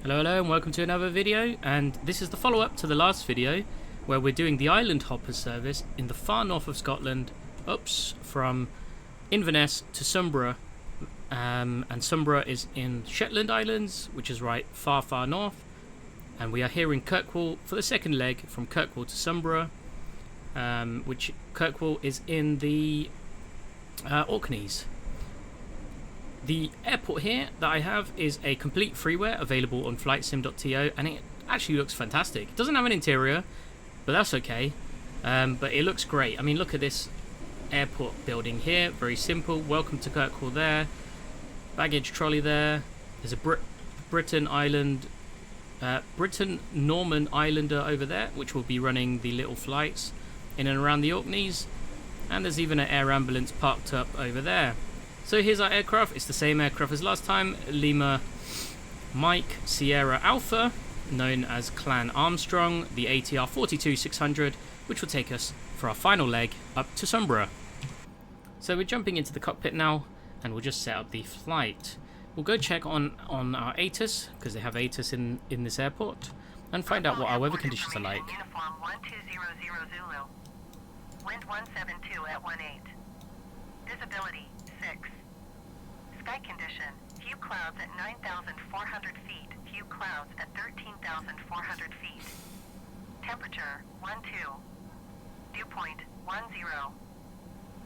Hello and welcome to another video, and this is the follow-up to the last video where we're doing the Island Hopper service in the far north of Scotland, from Inverness to Sumburgh, and Sumburgh is in Shetland Islands, which is right far north, and we are here in Kirkwall for the second leg from Kirkwall to Sumburgh, which Kirkwall is in the Orkneys. The airport here that I have is a complete freeware available on flightsim.to, and it actually looks fantastic. It doesn't have an interior, but that's okay. But it looks great. I mean, look at this airport building here. Very simple. Welcome to Kirkwall there. Baggage trolley there. There's a Britain Norman Islander over there, which will be running the little flights in and around the Orkneys. And there's even an air ambulance parked up over there. So here's our aircraft. It's the same aircraft as last time. Lima Mike Sierra Alpha, known as Clan Armstrong, the ATR42 600, which will take us for our final leg up to Sumburgh. So we're jumping into the cockpit now, and we'll just set up the flight. We'll go check on our ATIS, because they have ATIS in this airport, and find out what our weather conditions are like. Uniform 1200 Zulu. Wind 172 at 18. Visibility 6. Sky condition, few clouds at 9,400 feet, few clouds at 13,400 feet. Temperature 12. Dew point 10.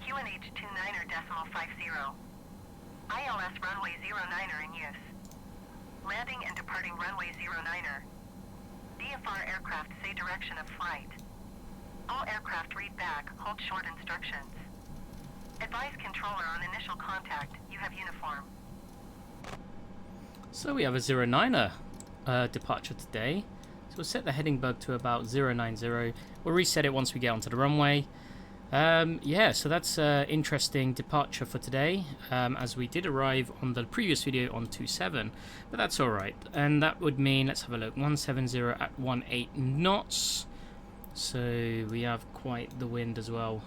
QNH 29.50. ILS runway 09er in use. Landing and departing runway 09er. DFR aircraft say direction of flight. All aircraft read back, hold short instructions. Advise controller on initial contact. You have uniform. So we have a 09er departure today. So we'll set the heading bug to about 090. We'll reset it once we get onto the runway. Yeah, so that's an interesting departure for today, as we did arrive on the previous video on 27, but that's alright. And that would mean, let's have a look, 170 at 18 knots. So we have quite the wind as well.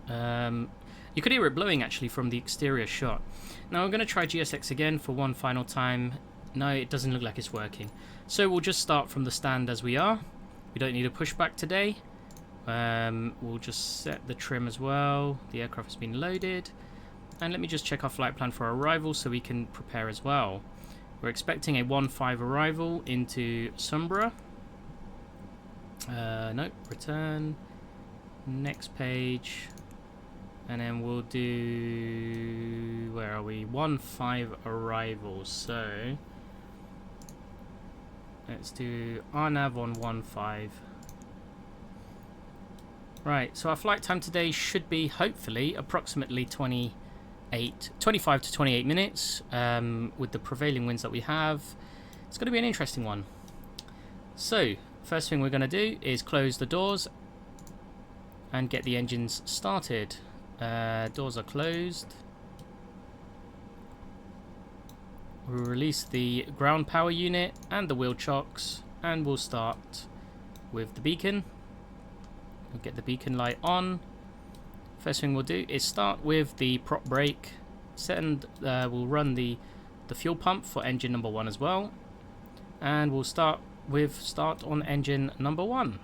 You could hear it blowing actually from the exterior shot. Now I'm going to try GSX again for one final time. No, it doesn't look like it's working. So we'll just start from the stand as we are. We don't need a pushback today. We'll just set the trim as well. The aircraft has been loaded. And let me just check our flight plan for arrival so we can prepare as well. We're expecting a 1-5 arrival into Sumburgh. Nope, return. Next page. And then we'll do, where are we? 1-5 arrivals. So let's do RNAV on 1-5. Right, so our flight time today should be hopefully approximately 25 to 28 minutes with the prevailing winds that we have. It's going to be an interesting one. So first thing we're going to do is close the doors and get the engines started. Doors are closed. We'll release the ground power unit and the wheel chocks, and we'll start with the beacon. We'll get the beacon light on. First thing we'll do is start with the prop brake. Second, we'll run the fuel pump for engine number 1 as well, and we'll start on engine number 1.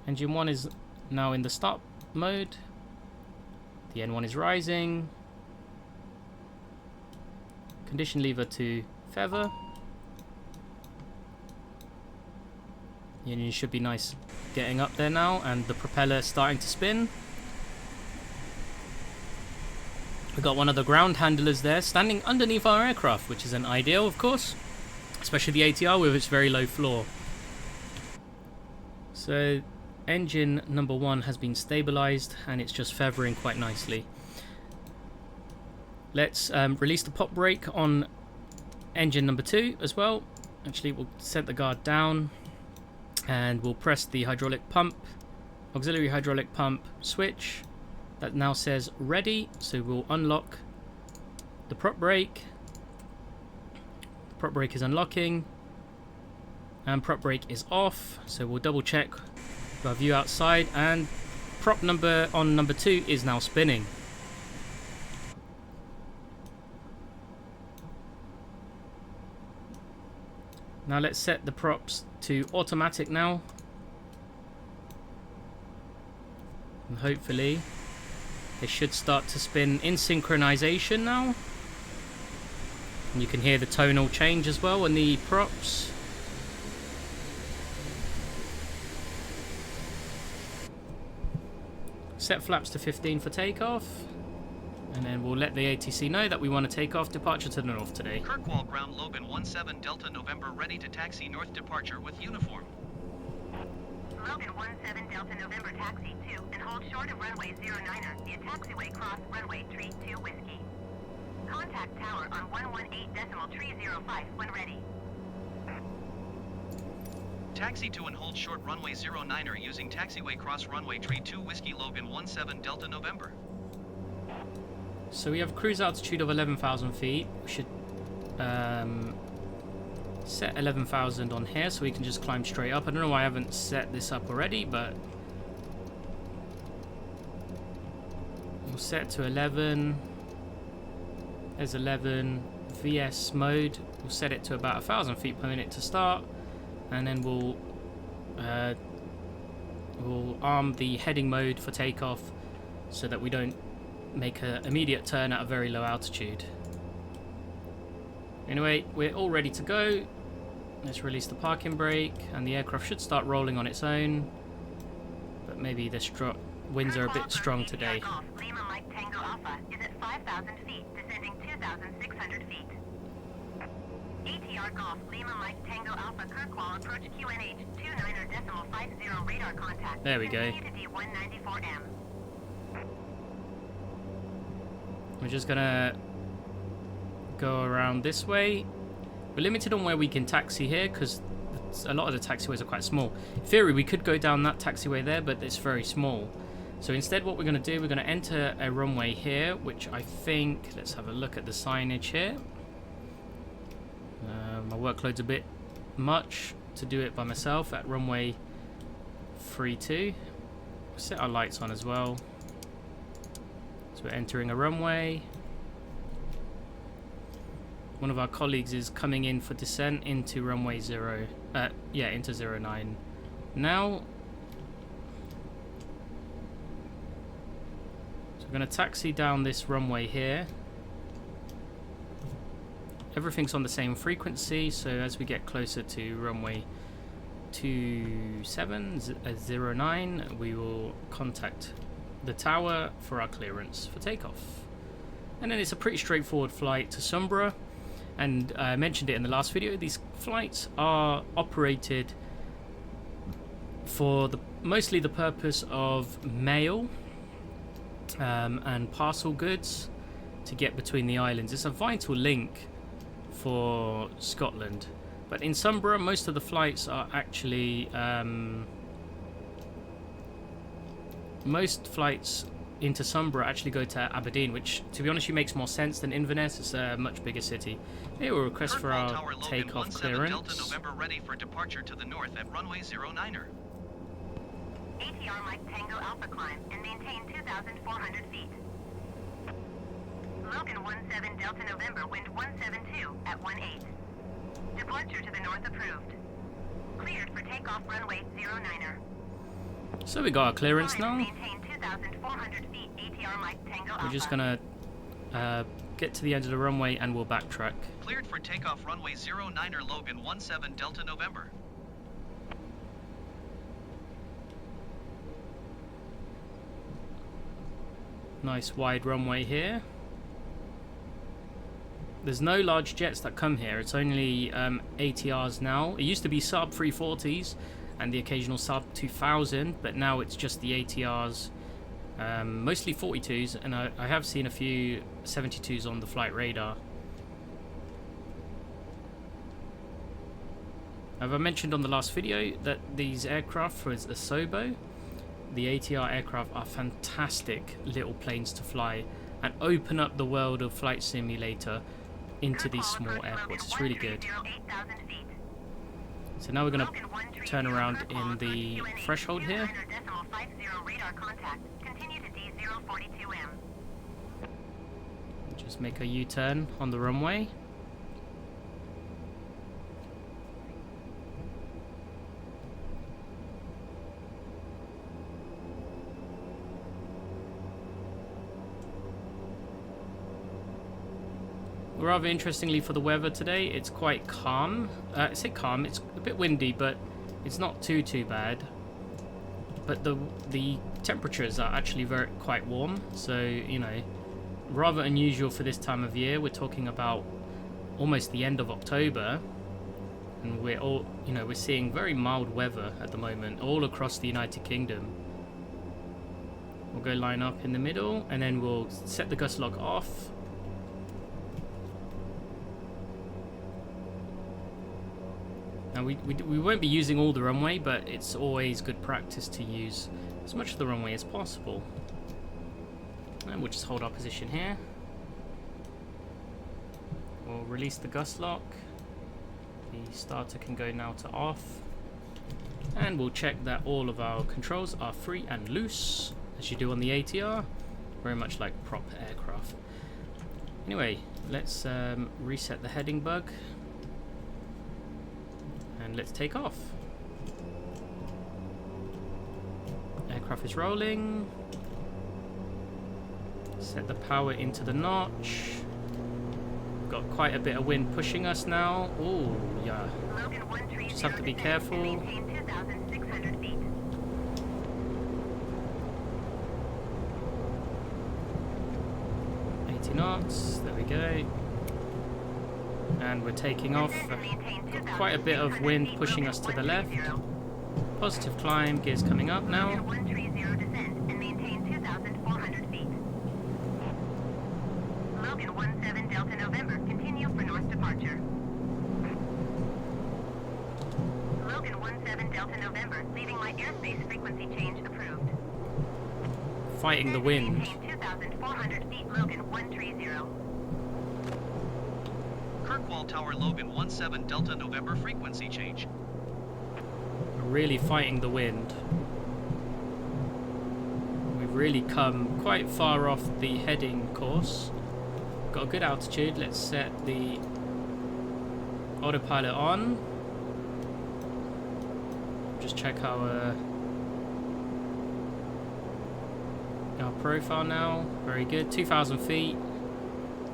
Engine 1 is now in the start mode. The N1 is rising. Condition lever to feather. The engine should be nice getting up there now, and the propeller starting to spin. We've got one of the ground handlers there standing underneath our aircraft, which is an ideal, of course, especially the ATR with its very low floor. So engine number 1 has been stabilized and it's just feathering quite nicely. Let's release the pop brake on engine number 2 as well. Actually, we'll set the guard down and we'll press the hydraulic pump, auxiliary hydraulic pump switch. That now says ready, so we'll unlock the prop brake. The prop brake is unlocking and prop brake is off, so we'll double check our view outside, and prop number 2 is now spinning. Now let's set the props to automatic now. And hopefully they should start to spin in synchronization now. And you can hear the tonal change as well on the props. Set flaps to 15 for takeoff. And then we'll let the ATC know that we want to take off, departure to the north today. Kirkwall ground Logan 17 Delta November ready to taxi north, departure with uniform. Logan 17 Delta November taxi 2 and hold short of runway 09er via taxiway cross runway tree 2 whiskey. Contact tower on 118.305 when ready. Taxi to and hold short runway 09er using taxiway cross runway tree 2 whiskey Logan 17 Delta November. So we have cruise altitude of 11,000 feet. We should set 11,000 on here so we can just climb straight up. I don't know why I haven't set this up already, but we'll set to 11. There's 11. VS mode. We'll set it to about 1,000 feet per minute to start, and then we'll arm the heading mode for takeoff so that we don't make an immediate turn at a very low altitude. Anyway, we're all ready to go. Let's release the parking brake, and the aircraft should start rolling on its own. But maybe the winds are a bit strong today. Lima Mike Tango Alpha is at 5,000 feet, descending 2,600 feet. ATR Golf Lima Mike Tango Alpha Kirkwall approach QNH 29.50 radar contact. There we go. Continue to D194M. We're just gonna go around this way. We're limited on where we can taxi here because a lot of the taxiways are quite small. In theory, we could go down that taxiway there, but it's very small. So instead, what we're going to do, we're going to enter a runway here, which I think, let's have a look at the signage here. My workload's a bit much to do it by myself at runway 32. We'll set our lights on as well. So we're entering a runway. One of our colleagues is coming in for descent into runway into 09 now. So we're going to taxi down this runway here. Everything's on the same frequency, so as we get closer to runway 09, we will contact the tower for our clearance for takeoff. And then it's a pretty straightforward flight to Sumburgh. And I mentioned it in the last video, these flights are operated for mostly the purpose of mail and parcel goods to get between the islands. It's a vital link for Scotland. But in Sumburgh, most of the flights are actually... most flights into Sumburgh actually go to Aberdeen, which, to be honest, makes more sense than Inverness. It's a much bigger city. Here we'll request for our takeoff clearance. Delta November ready for departure to the north at runway 09er. ATR Mike Tango Alpha climb and maintain 2,400 feet. Logan 17 Delta November wind 172 at 18. Departure to the north approved. Cleared for takeoff runway 09er. So we got our clearance now. Maintain 2,400 feet, ATR Mike Tango Alpha. We're just gonna get to the end of the runway and we'll backtrack. Cleared for takeoff runway 09er Logan 17 Delta November. Nice wide runway here. There's no large jets that come here. It's only ATRs now. It used to be sub 340s and the occasional sub 2000, but now it's just the ATRs, mostly 42s, and I have seen a few 72s on the flight radar. Have I mentioned on the last video that these aircraft for Asobo, the ATR aircraft, are fantastic little planes to fly and open up the world of Flight Simulator into these small airports. It's really good. So now we're going to turn around in the threshold here. Just make a U-turn on the runway. Rather interestingly for the weather today, it's quite calm. I say calm, it's a bit windy, but it's not too bad. But the temperatures are actually quite warm, so you know, rather unusual for this time of year. We're talking about almost the end of October, and we're seeing very mild weather at the moment all across the United Kingdom. We'll go line up in the middle, and then we'll set the gust log off. Now we won't be using all the runway, but it's always good practice to use as much of the runway as possible. And we'll just hold our position here. We'll release the gust lock. The starter can go now to off. And we'll check that all of our controls are free and loose, as you do on the ATR. Very much like prop aircraft. Anyway, let's reset the heading bug. And let's take off. Aircraft is rolling. Set the power into the notch. Got quite a bit of wind pushing us now. Oh, yeah. Just have to be careful. 80 knots. There we go. And we're taking off. Got quite a bit of wind pushing us to the left. Positive climb, gears coming up now. Logan 17 Delta November, continue for north departure. Logan 17 Delta November, leaving my airspace frequency change approved. Fighting the wind. Maintain 2,400 feet, Logan 130. Kirkwall Tower Logan 17 Delta November frequency change. Really fighting the wind. We've really come quite far off the heading course. Got a good altitude. Let's set the autopilot on. Just check our profile now. Very good. 2,000 feet.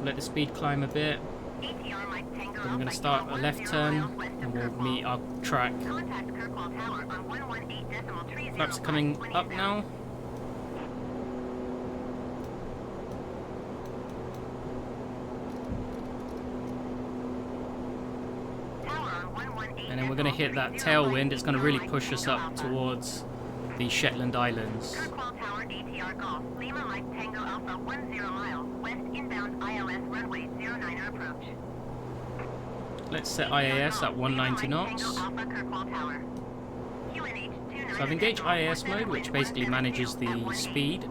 Let the speed climb a bit. Then we're going to start a left turn and we'll meet our track. Flaps are coming up now. And then we're going to hit that tailwind. It's going to really push us up towards the Shetland Islands. Kirkwall Tower ATR Golf, Lima Mike Tango Alpha 10 mile, west inbound ILS runway 09er approach. Let's set IAS at 190 knots. So I've engaged IAS mode, which basically manages the speed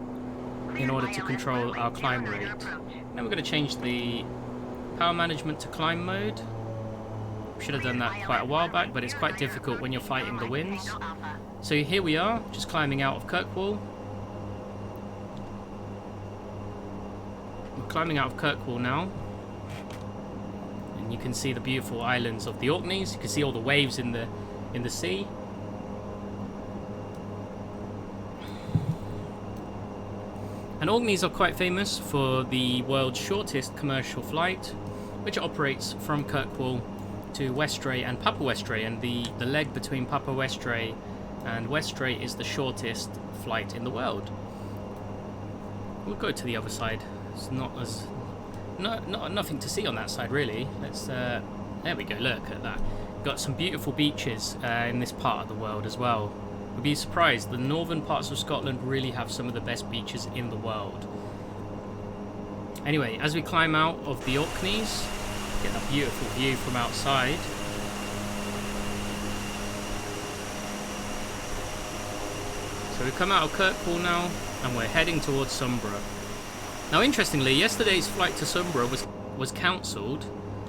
in order to control our climb rate. Then we're going to change the power management to climb mode. Should have done that quite a while back, but it's quite difficult when you're fighting the winds. So here we are, just climbing out of Kirkwall. We're climbing out of Kirkwall now. And you can see the beautiful islands of the Orkneys. You can see all the waves in the sea. And Orkneys are quite famous for the world's shortest commercial flight, which operates from Kirkwall to Westray and Papa Westray, and the leg between Papa Westray and Westray is the shortest flight in the world. We'll go to the other side. It's nothing to see on that side really. Let's there we go. Look at that. Got some beautiful beaches in this part of the world as well. You'd be surprised. The northern parts of Scotland really have some of the best beaches in the world. Anyway, as we climb out of the Orkneys, get a beautiful view from outside. So we've come out of Kirkwall now, and we're heading towards Sumburgh. Now, interestingly, yesterday's flight to Sumburgh was cancelled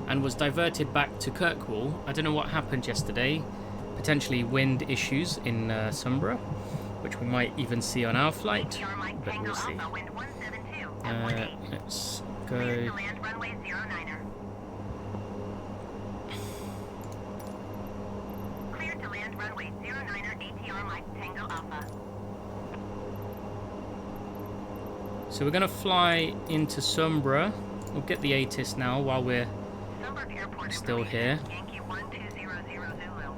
and was diverted back to Kirkwall. I don't know what happened yesterday. Potentially wind issues in Sumburgh, which we might even see on our flight, but we'll see. Let's go. So we're going to fly into Sumburgh we'll get the ATIS now while we're Sumburgh Airport still information, here. Yankee 1200 Zulu.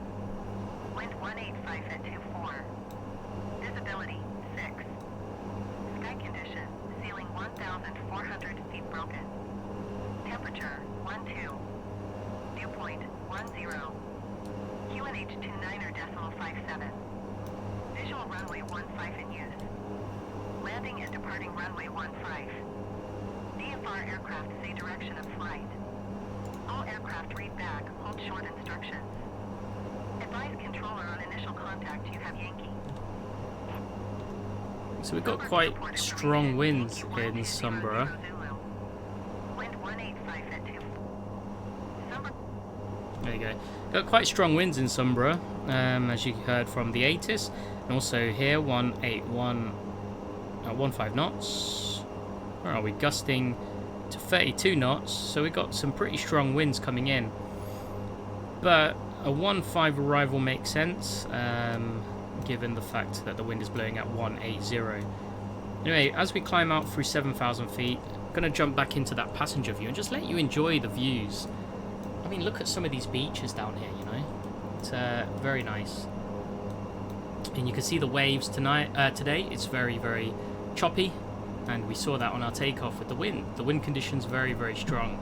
Wind 185 at 24. Visibility 6. Sky condition, ceiling 1,400 feet broken. Temperature 12. Dew point 10. QNH 29.57. Visual runway 15 in use. Landing and departing runway 15. DFR aircraft say direction of flight. All aircraft read back, hold short instructions. Advise controller on initial contact you have Yankee. So we've got quite strong winds in Sumburgh. Wind 185 at 2. Sumburgh. There you go. Got quite strong winds in Sumburgh, as you heard from the ATIS. And also here, 181 at 15 knots. Where are we? Gusting to 32 knots. So we've got some pretty strong winds coming in. But a 1.5 arrival makes sense, given the fact that the wind is blowing at 180. Anyway, as we climb out through 7,000 feet, I'm going to jump back into that passenger view and just let you enjoy the views. I mean, look at some of these beaches down here, you know. It's very nice. And you can see the waves today. It's very, very choppy. And we saw that on our takeoff with the wind. The wind conditions very, very strong.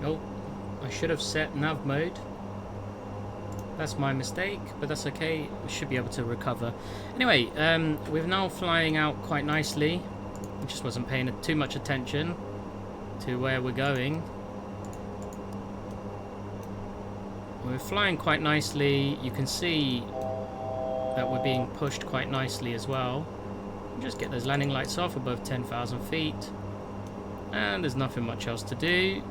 Oh, I should have set nav mode. That's my mistake, but that's okay. We should be able to recover. Anyway, we're now flying out quite nicely. I just wasn't paying too much attention to where we're going. We're flying quite nicely. You can see that we're being pushed quite nicely as well. Just get those landing lights off above 10,000 feet. And there's nothing much else to do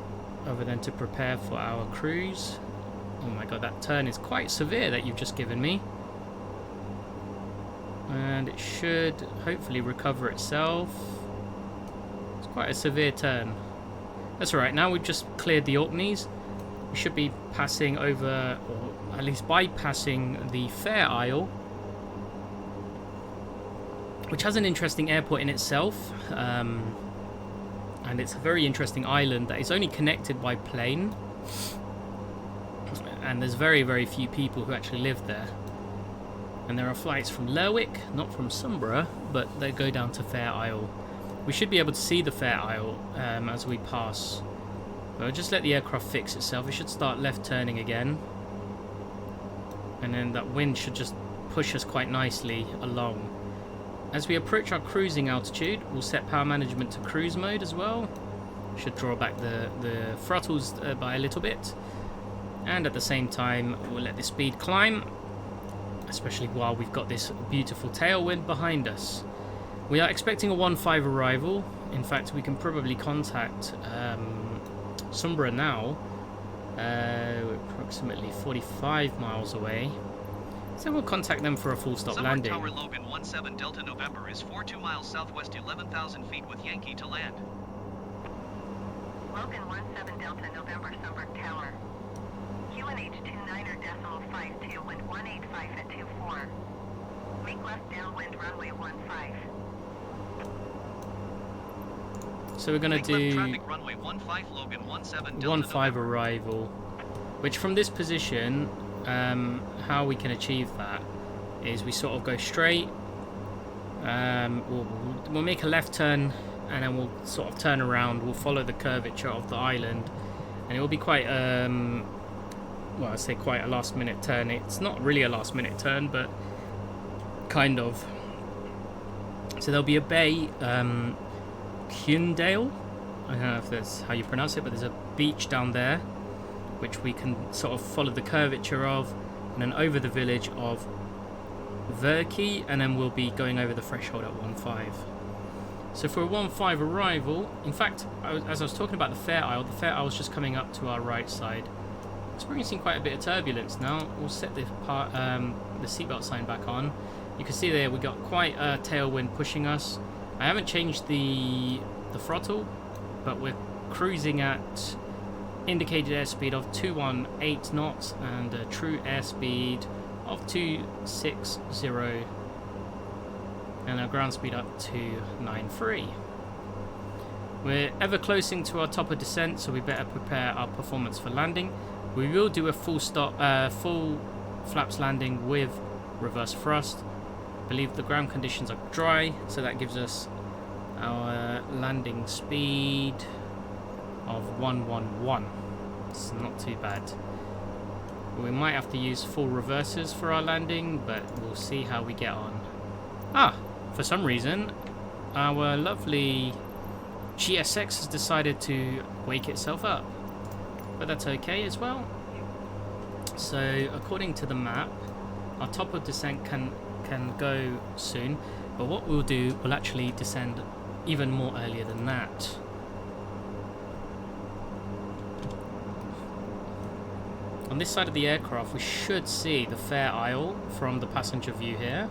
other than to prepare for our cruise. Oh my god, that turn is quite severe that you've just given me. And it should hopefully recover itself. It's quite a severe turn. That's alright, now we've just cleared the Orkneys. We should be passing over, or at least bypassing the Fair Isle, which has an interesting airport in itself. And it's a very interesting island that is only connected by plane. And there's very, very few people who actually live there. And there are flights from Lerwick, not from Sumburgh, but they go down to Fair Isle. We should be able to see the Fair Isle as we pass. But I'll just let the aircraft fix itself. It should start left turning again. and then that wind should just push us quite nicely along. As we approach our cruising altitude, we'll set power management to cruise mode as well. Should draw back the throttles by a little bit, and at the same time we'll let the speed climb, especially while we've got this beautiful tailwind behind us. We are expecting a 1-5 arrival. In fact, we can probably contact Sumburgh now. We're approximately 45 miles away, so we'll contact them for a full stop Sumburgh landing. Tower Logan 17 Delta November is 42 miles southwest, 11,000 feet with Yankee to land. Logan 17 Delta November Sumburgh Tower. QNH 29.52, wind 185 at 24. Make left downwind runway 15. So we're going to Make left do traffic runway 15 Logan 17 Delta 1-5 November. arrival, which from this position, how we can achieve that is we sort of go straight, we'll make a left turn, and then we'll sort of turn around, we'll follow the curvature of the island, and it will be quite well, I say quite a last minute turn. It's not really a last minute turn, but kind of. So there'll be a bay, Cundale, I don't know if that's how you pronounce it, but there's a beach down there which we can sort of follow the curvature of, and then over the village of Verkey, and then we'll be going over the threshold at 1-5. So for a 1-5 arrival, in fact, as I was talking about the Fair Isle is just coming up to our right side. Experiencing quite a bit of turbulence now. We'll set the seatbelt sign back on. You can see there we got quite a tailwind pushing us. I haven't changed the throttle, but we're cruising at indicated airspeed of 218 knots and a true airspeed of 260, and our ground speed up to 93. We're ever closing to our top of descent, so we better prepare our performance for landing. We will do a full flaps landing with reverse thrust. I believe the ground conditions are dry, so that gives us our landing speed of 111. It's not too bad. We might have to use full reverses for our landing, but we'll see how we get on. For some reason our lovely GSX has decided to wake itself up, but that's okay as well. So according to the map, our top of descent can go soon, but what we'll do, we'll actually descend even more earlier than that. On this side of the aircraft we should see the Fair Isle from the passenger view here.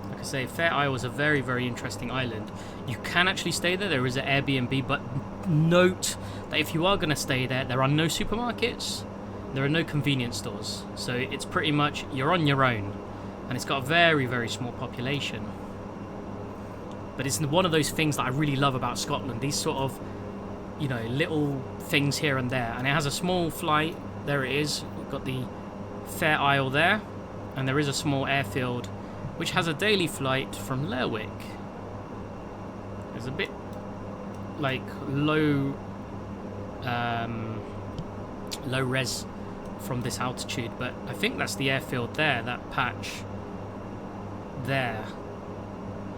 Like I say, Fair Isle is a very, very interesting island. You can actually stay there. There is an Airbnb, but note that if you are going to stay there, there are no supermarkets, there are no convenience stores. So it's pretty much you're on your own, and it's got a very, very small population. But it's one of those things that I really love about Scotland. These sort of, you know, little things here and there. And it has a small flight. There it is. We've got the Fair Isle there, and there is a small airfield which has a daily flight from Lerwick. There's a bit like low res from this altitude, but I think that's the airfield there, that patch there.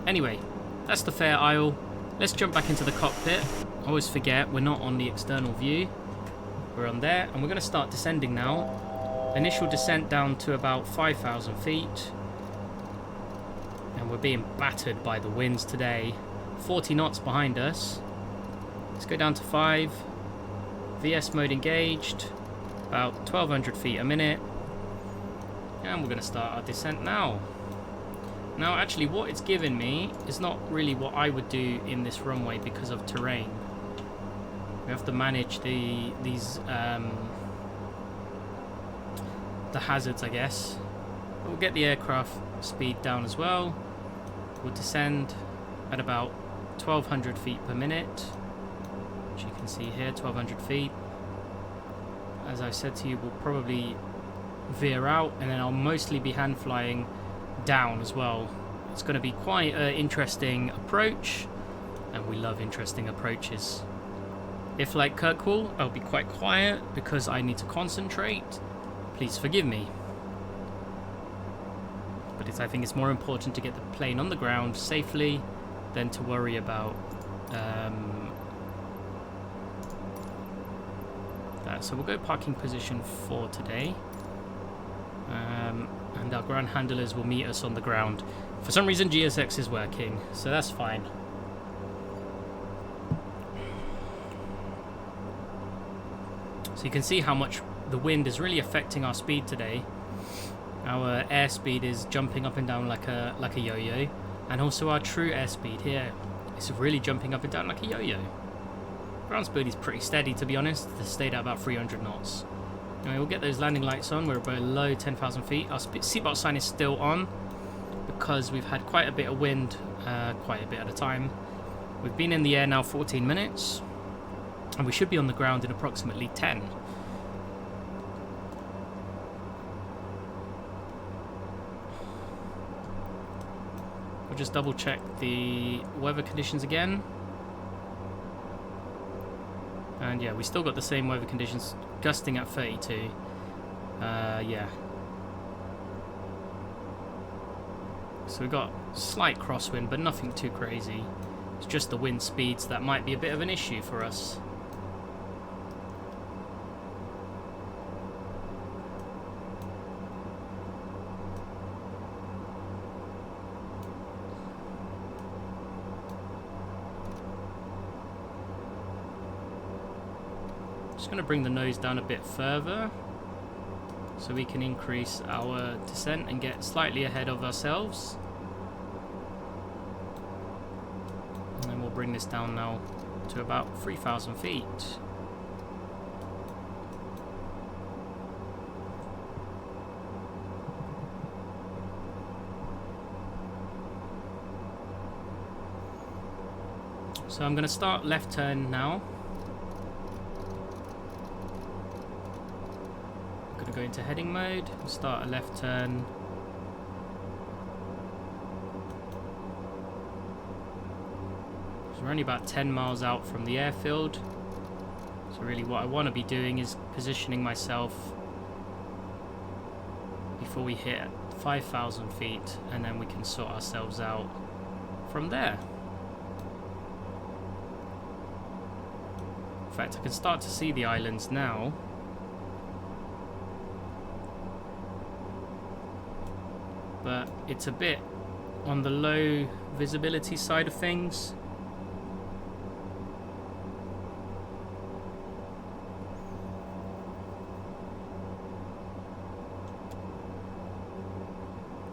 Anyway, that's the Fair Isle. Let's jump back into the cockpit. I always forget we're not on the external view. We're on there, and we're going to start descending now. Initial descent down to about 5,000 feet. And we're being battered by the winds today. 40 knots behind us. Let's go down to 5. VS mode engaged. About 1,200 feet a minute. And we're going to start our descent now. Now actually what it's given me is not really what I would do in this runway because of terrain. We have to manage the hazards, I guess. But we'll get the aircraft speed down as well. We'll descend at about 1,200 feet per minute, which you can see here, 1,200 feet. As I said to you, we'll probably veer out, and then I'll mostly be hand flying down as well. It's going to be quite an interesting approach, and we love interesting approaches. If like Kirkwall, I'll be quite quiet because I need to concentrate. Please forgive me. But I think it's more important to get the plane on the ground safely than to worry about that. So we'll go parking position 4 today. And our ground handlers will meet us on the ground. For some reason GSX is working, so that's fine. So you can see how much the wind is really affecting our speed today. Our airspeed is jumping up and down like a yo-yo, and also our true airspeed here is really jumping up and down like a yo-yo. Ground speed is pretty steady, to be honest. It stayed at about 300 knots. Anyway, we'll get those landing lights on. We're below 10,000 feet. Our seatbelt sign is still on because we've had quite a bit of wind, quite a bit at a time. We've been in the air now 14 minutes, and we should be on the ground in approximately 10. We'll just double check the weather conditions again. And yeah, we still got the same weather conditions, gusting at 32. Yeah. So we've got slight crosswind, but nothing too crazy. It's just the wind speeds that might be a bit of an issue for us. Just going to bring the nose down a bit further so we can increase our descent and get slightly ahead of ourselves. And then we'll bring this down now to about 3,000 feet. So I'm going to start left turn now. Go into heading mode and start a left turn. So we're only about 10 miles out from the airfield. So really what I want to be doing is positioning myself before we hit 5,000 feet, and then we can sort ourselves out from there. In fact, I can start to see the islands now. But it's a bit on the low visibility side of things.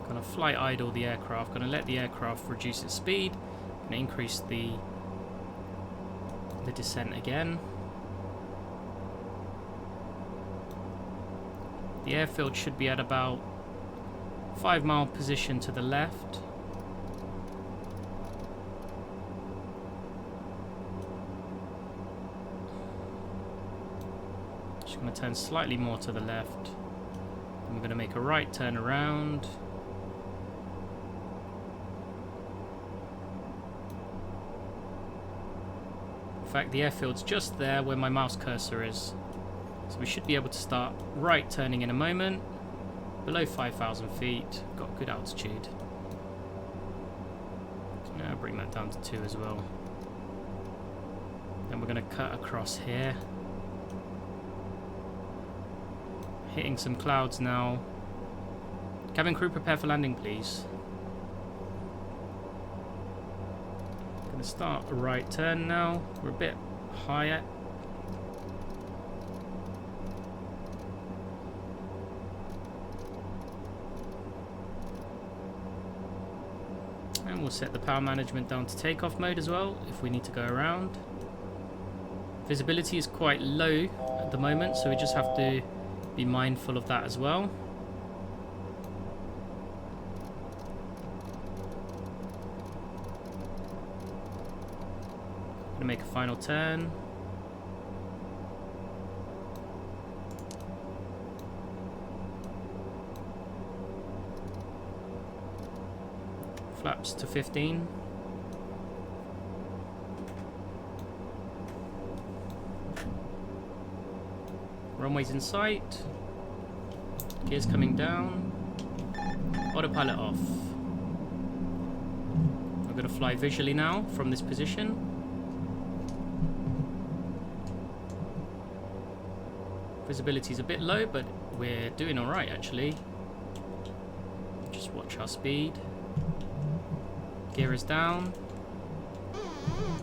Gonna flight idle the aircraft, gonna let the aircraft reduce its speed, gonna increase the descent again. The airfield should be at about 5-mile position to the left. Just going to turn slightly more to the left. And we're going to make a right turn around. In fact, the airfield's just there where my mouse cursor is. So we should be able to start right turning in a moment. Below 5,000 feet, got good altitude. So now I'll bring that down to 2 as well. Then we're going to cut across here. Hitting some clouds now. Cabin crew, prepare for landing, please. Going to start a right turn now. We're a bit higher. And we'll set the power management down to takeoff mode as well if we need to go around. Visibility is quite low at the moment, so we just have to be mindful of that as well. Gonna make a final turn. Flaps to 15. Runway's in sight. Gears coming down. Autopilot off. I'm going to fly visually now from this position. Visibility's a bit low, but we're doing alright actually. Just watch our speed. Gear is down.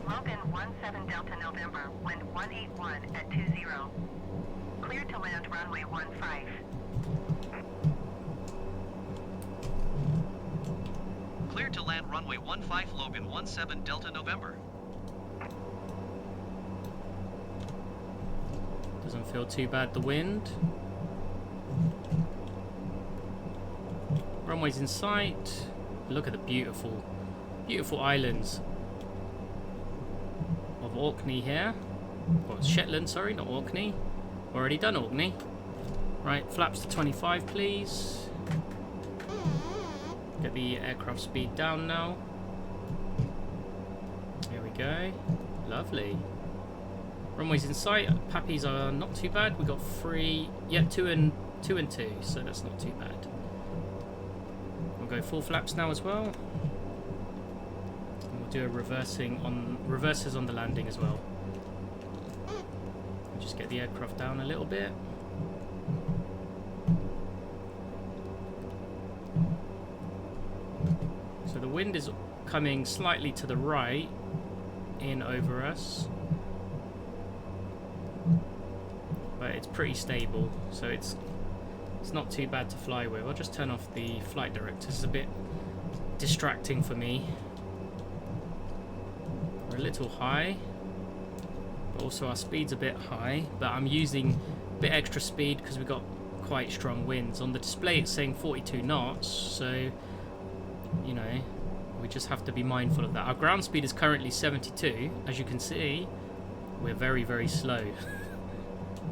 Logan 17 Delta November, wind 181 at 20. Clear to land runway 15. Clear to land runway 15 Logan 17 Delta November. Doesn't feel too bad, the wind. Runway's in sight. Look at the beautiful, beautiful islands of Orkney here. Or Shetland, sorry, not Orkney. Already done Orkney. Right, flaps to 25, please. Get the aircraft speed down now. Here we go. Lovely. Runways in sight. Pappies are not too bad. We got 3, yeah, 2 and 2, so that's not too bad. We'll go full flaps now as well. And we'll do a reverses on the landing as well. Just get the aircraft down a little bit. So the wind is coming slightly to the right in over us, but it's pretty stable, so it's not too bad to fly with. I'll just turn off the flight director. This is a bit distracting for me. We're a little high, but also our speed's a bit high, but I'm using a bit extra speed because we've got quite strong winds. On the display it's saying 42 knots, so you know, we just have to be mindful of that. Our ground speed is currently 72. As you can see, we're very, very slow.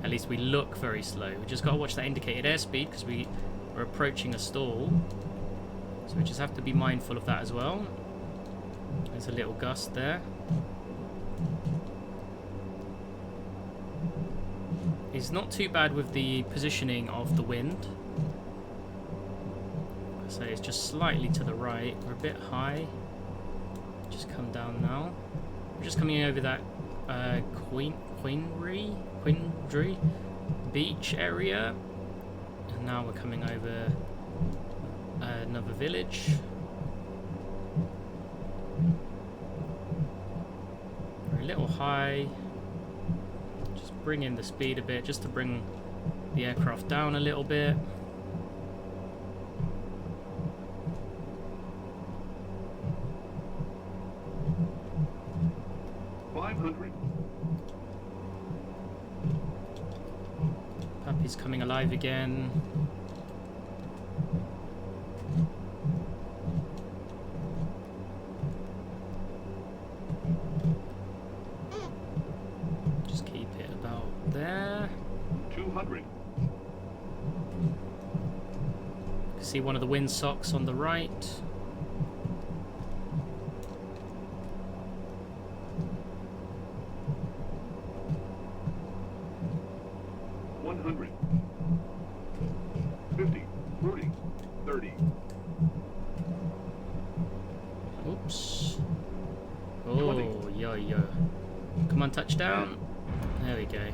At least we look very slow. We just got to watch that indicated airspeed because we're approaching a stall. So we just have to be mindful of that as well. There's a little gust there. It's not too bad with the positioning of the wind. So it's just slightly to the right. We're a bit high. Just come down now. We're just coming over that Queendry beach area, and now we're coming over another village. We're a little high. Just bring in the speed a bit, just to bring the aircraft down a little bit. Puppy's coming alive again. Just keep it about there. 200. You can see one of the windsocks on the right. Oops. Oh, yo. Come on, touchdown. There we go.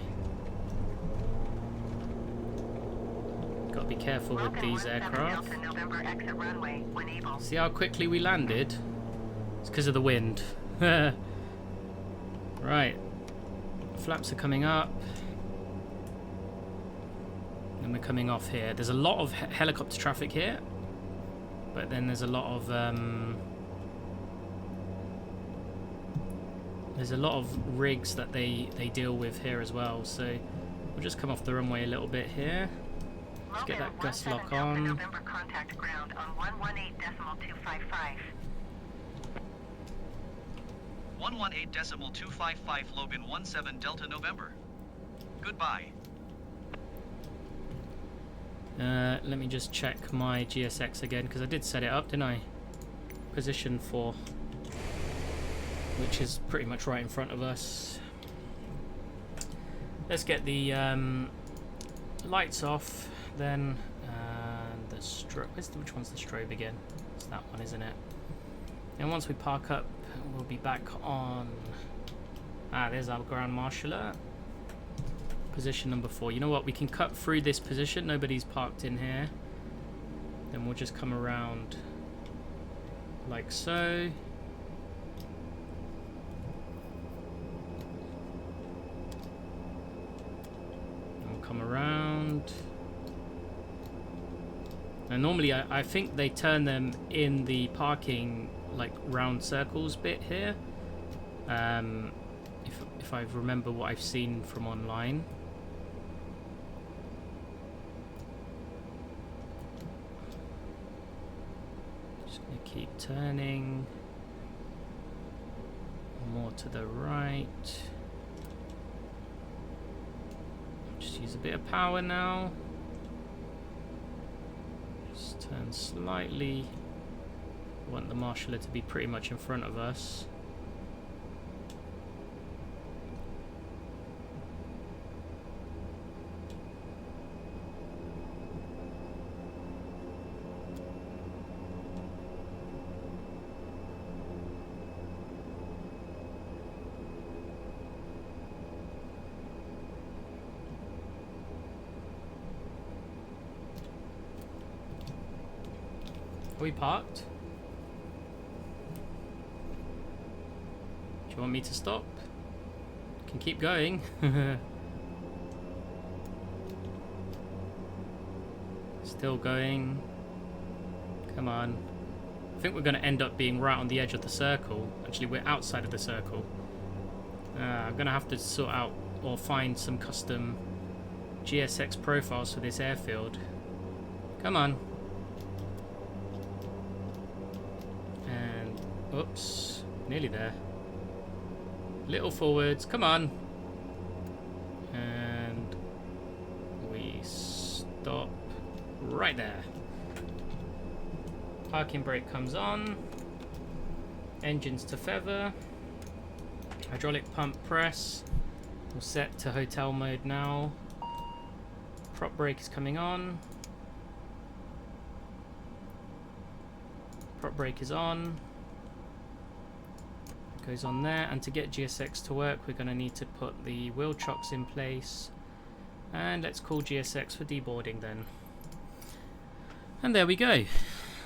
Gotta be careful with these aircraft. See how quickly we landed? It's because of the wind. Right. Flaps are coming up. And we're coming off here. There's a lot of helicopter traffic here. But then there's a lot of rigs that they deal with here as well, so we'll just come off the runway a little bit here. Let's get that gust lock on. November contact ground on 118.255. 118.255 Logan 17 Delta November. Goodbye. Let me just check my GSX again, because I did set it up, didn't I? Position 4, which is pretty much right in front of us. Let's get the lights off, then the strobe. Which one's the strobe again? It's that one, isn't it? And once we park up, we'll be back on. There's our ground marshaller. Position number 4. You know what? We can cut through this position. Nobody's parked in here. Then we'll just come around like so. And we'll come around. And normally I think they turn them in the parking like round circles bit here. If I remember what I've seen from online. Just gonna keep turning. More to the right. Just use a bit of power now. Just turn slightly. I want the marshaller to be pretty much in front of us. Are we parked? Do you want me to stop? I can keep going. Still going. Come on. I think we're going to end up being right on the edge of the circle. Actually, we're outside of the circle. I'm going to have to sort out or find some custom GSX profiles for this airfield. Come on. Oops, nearly there. Little forwards, come on. And we stop right there. Parking brake comes on. Engines to feather. Hydraulic pump press. We'll set to hotel mode now. Prop brake is coming on. Prop brake is on. Goes on there, and to get GSX to work we're going to need to put the wheel chocks in place, and let's call GSX for deboarding then. And there we go,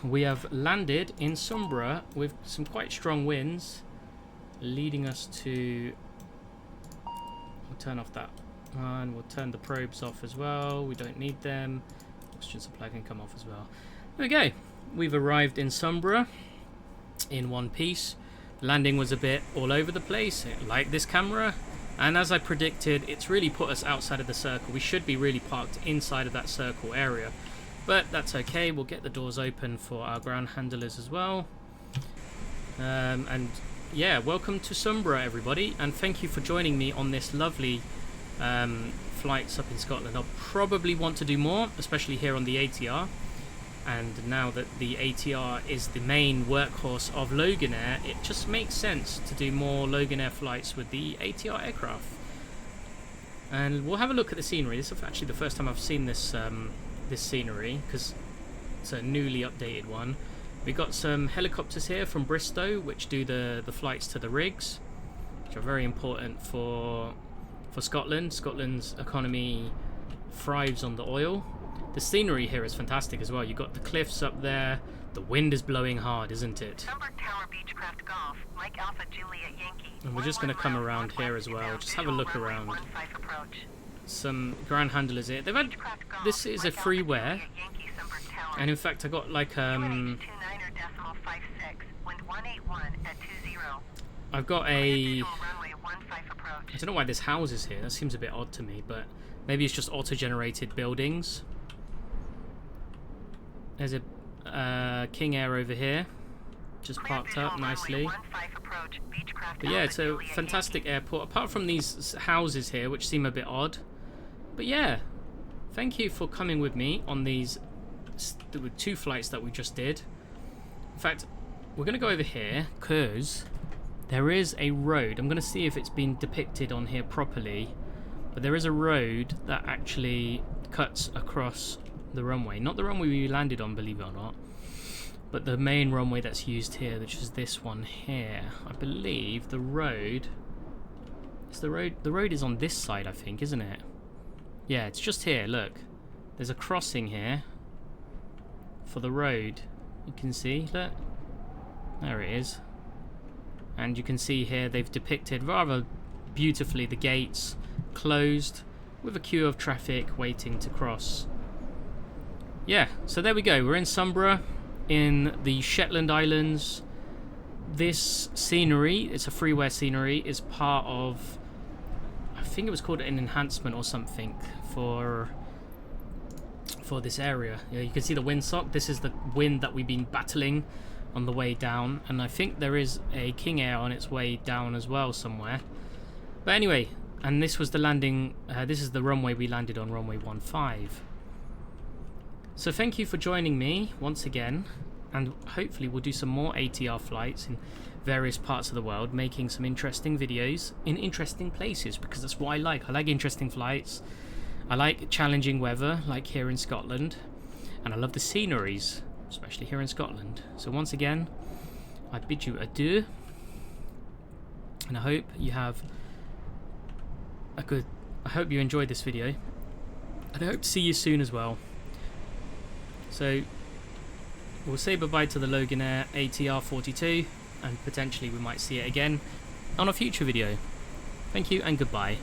we have landed in Sumburgh with some quite strong winds leading us to, we'll turn off that one, we'll turn the probes off as well, we don't need them, oxygen supply can come off as well. There we go, we've arrived in Sumburgh in one piece. Landing was a bit all over the place, like this camera, and as I predicted, it's really put us outside of the circle. We should be really parked inside of that circle area, but that's okay. We'll get the doors open for our ground handlers as well. And yeah, welcome to Sumburgh, everybody, and thank you for joining me on this lovely flights up in Scotland. I'll probably want to do more, especially here on the ATR. And now that the ATR is the main workhorse of Loganair, it just makes sense to do more Loganair flights with the ATR aircraft. And we'll have a look at the scenery. This is actually the first time I've seen this this scenery, because it's a newly updated one. We've got some helicopters here from Bristow, which do the flights to the rigs, which are very important for Scotland. Scotland's economy thrives on the oil. The scenery here is fantastic as well. You've got the cliffs up there. The wind is blowing hard, isn't it? Sumburgh Tower Beechcraft Golf, Mike Alpha Juliet Yankee. And we're just going to come around here as well. Just have a look around. Some ground handlers here. They've had, this is a freeware. And in fact, I got like I've got a, I don't know why this house is here. That seems a bit odd to me, but maybe it's just auto-generated buildings. There's a King Air over here, just parked up nicely. But yeah, it's a fantastic airport, apart from these houses here, which seem a bit odd. But yeah, thank you for coming with me on these 2 flights that we just did. In fact, we're going to go over here, because there is a road. I'm going to see if it's been depicted on here properly. But there is a road that actually cuts across the runway. Not the runway we landed on, believe it or not, but the main runway that's used here, which is this one here. I believe the road... The road is on this side, I think, isn't it? Yeah, it's just here, look. There's a crossing here for the road. You can see, look. There it is. And you can see here they've depicted rather beautifully the gates closed with a queue of traffic waiting to cross. Yeah, so there we go. We're in Sumburgh in the Shetland Islands. This scenery, it's a freeware scenery, is part of, I think it was called an enhancement or something for this area. Yeah, you can see the windsock. This is the wind that we've been battling on the way down, and I think there is a King Air on its way down as well somewhere. But anyway, and this was the landing, this is the runway we landed on, runway 15. So thank you for joining me once again, and hopefully we'll do some more ATR flights in various parts of the world, making some interesting videos in interesting places, because that's what I like. I like interesting flights, I like challenging weather, like here in Scotland, and I love the sceneries, especially here in Scotland. So once again, I bid you adieu, and I hope you have a good, I hope you enjoyed this video, and I hope to see you soon as well. So we'll say bye-bye to the Loganair ATR42, and potentially we might see it again on a future video. Thank you and goodbye.